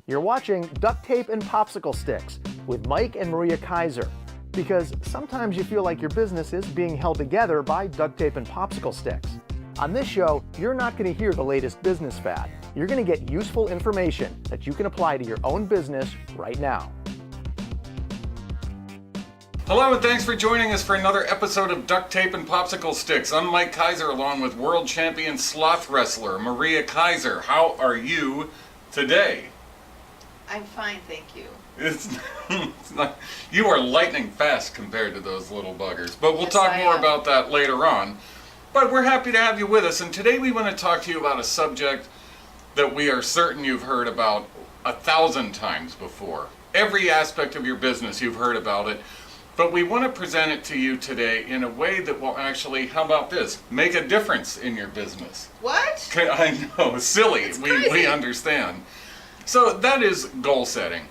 You're watching Duct Tape and Popsicle Sticks with Mike and Maria Keiser. Because sometimes you feel like your business is being held together by duct tape and popsicle sticks. On this show, you're not going to hear the latest business fad. You're going to get useful information that you can apply to your own business right now. Hello and thanks for joining us for another episode of Duct Tape and Popsicle Sticks. I'm Mike Keiser along with world champion sloth wrestler Maria Keiser. How are you today? I'm fine, thank you. It's not, you are lightning fast compared to those little buggers, but we'll Yes, talk I more am. about that later on. But we're happy to have you with us, and today we want to talk to you about a subject that we are certain you've heard about 1,000 times before. Every aspect of your business you've heard about it, but we want to present it to you today in a way that will actually, how about this, make a difference in your business. What? I know, silly, It's we crazy. understand. So that is goal setting.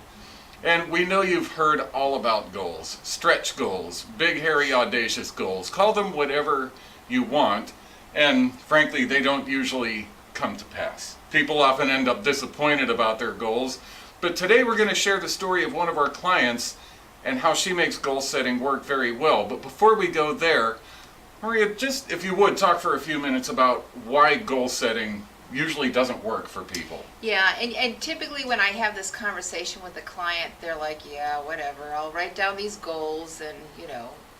And we know you've heard all about goals, stretch goals, big, hairy, audacious goals. Call them whatever you want, and frankly, they don't usually come to pass. People often end up disappointed about their goals, but today we're going to share the story of one of our clients and how she makes goal setting work very well. But before we go there, Maria, just if you would, talk for a few minutes about why goal setting usually doesn't work for people. Yeah, and typically when I have this conversation with a client, they're like, yeah, whatever, I'll write down these goals and,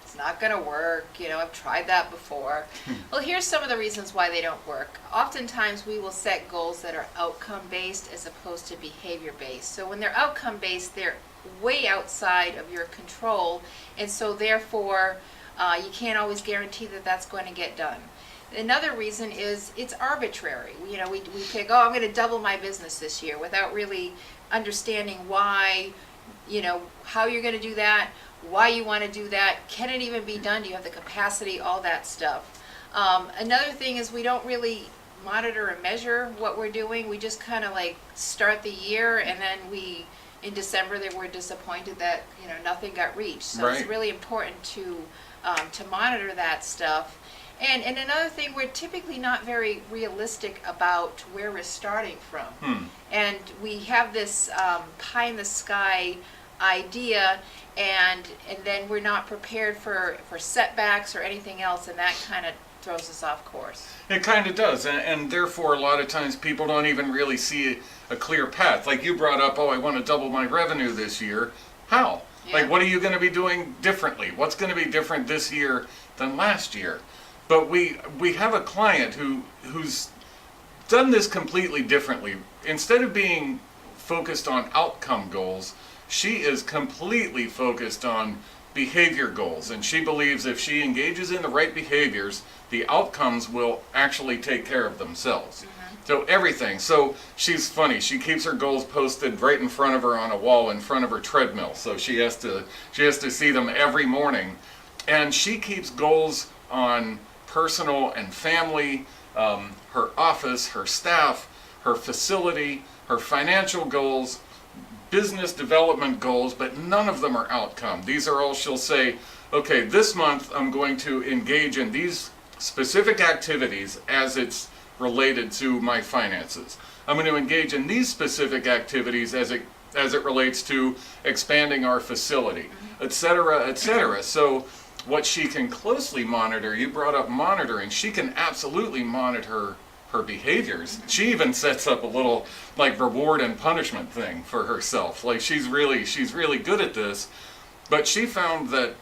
it's not going to work. I've tried that before. Well, here's some of the reasons why they don't work. Oftentimes we will set goals that are outcome-based as opposed to behavior-based. So when they're outcome-based, they're way outside of your control, and so therefore you can't always guarantee that that's going to get done. Another reason is it's arbitrary. We pick, I'm going to double my business this year without really understanding why, how you're going to do that, why you want to do that, can it even be done, do you have the capacity, all that stuff. Another thing is we don't really monitor and measure what we're doing. We just kind of like start the year, and then in December they were disappointed that nothing got reached. So Right. It's really important to monitor that stuff. And another thing, we're typically not very realistic about where we're starting from. And we have this pie in the sky idea, and then we're not prepared for setbacks or anything else, and that kind of throws us off course. It kind of does, and therefore a lot of times people don't even really see a clear path. Like you brought up, I want to double my revenue this year. How? Yeah. Like, what are you going to be doing differently? What's going to be different this year than last year? But we have a client who's done this completely differently. Instead of being focused on outcome goals, she is completely focused on behavior goals, and she believes if she engages in the right behaviors, the outcomes will actually take care of themselves. So everything. So she's funny. She keeps her goals posted right in front of her on a wall in front of her treadmill. So she has to see them every morning, and she keeps goals on personal and family, her office, her staff, her facility, her financial goals, business development goals, but none of them are outcome. These are all, she'll say, okay, this month I'm going to engage in these specific activities as it's related to my finances. I'm going to engage in these specific activities as it relates to expanding our facility, etc., etc. So what she can closely monitor, you brought up monitoring, she can absolutely monitor her behaviors. She even sets up a little like reward and punishment thing for herself. Like she's really good at this, but she found that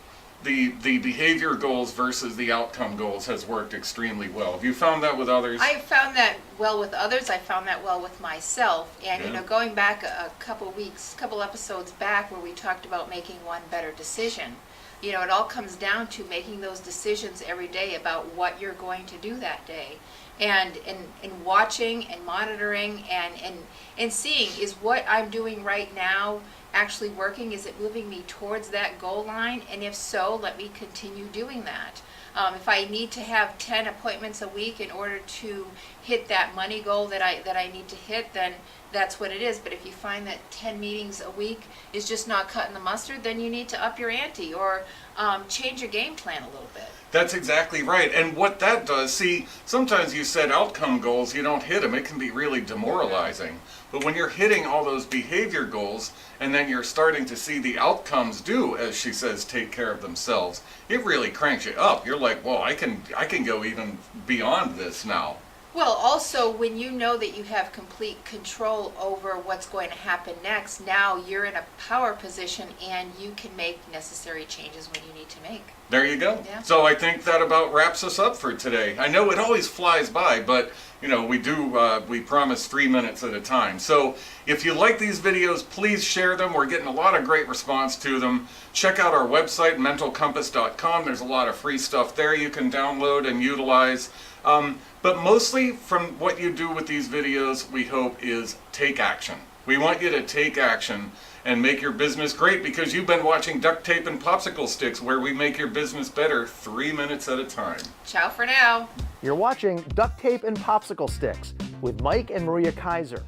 the behavior goals versus the outcome goals has worked extremely well. Have you found that with others? I found that well with others. I found that well with myself. And Yeah. going back a couple episodes back where we talked about making one better decision. It all comes down to making those decisions every day about what you're going to do that day. And watching and monitoring and seeing, is what I'm doing right now actually working? Is it moving me towards that goal line? And if so, let me continue doing that. If I need to have 10 appointments a week in order to hit that money goal that I need to hit, then that's what it is. But if you find that 10 meetings a week is just not cutting the mustard, then you need to up your ante or change your game plan a little bit. That's exactly right. And what that does, see, sometimes you set outcome goals, you don't hit them. It can be really demoralizing. But when you're hitting all those behavior goals and then you're starting to see the outcomes do, as she says, take care of themselves, it really cranks you up. You're like, well, I can go even beyond this now. Well, also, when you know that you have complete control over what's going to happen next, now you're in a power position and you can make necessary changes when you need to make. There you go. Yeah. So I think that about wraps us up for today. I know it always flies by, but we promise 3 minutes at a time. So if you like these videos, please share them. We're getting a lot of great response to them. Check out our website, mentalcompass.com. There's a lot of free stuff there you can download and utilize. But mostly from what you do with these videos, we hope is take action. We want you to take action and make your business great, because you've been watching Duct Tape and Popsicle Sticks, where we make your business better 3 minutes at a time. Ciao for now. You're watching Duct Tape and Popsicle Sticks with Mike and Maria Keiser.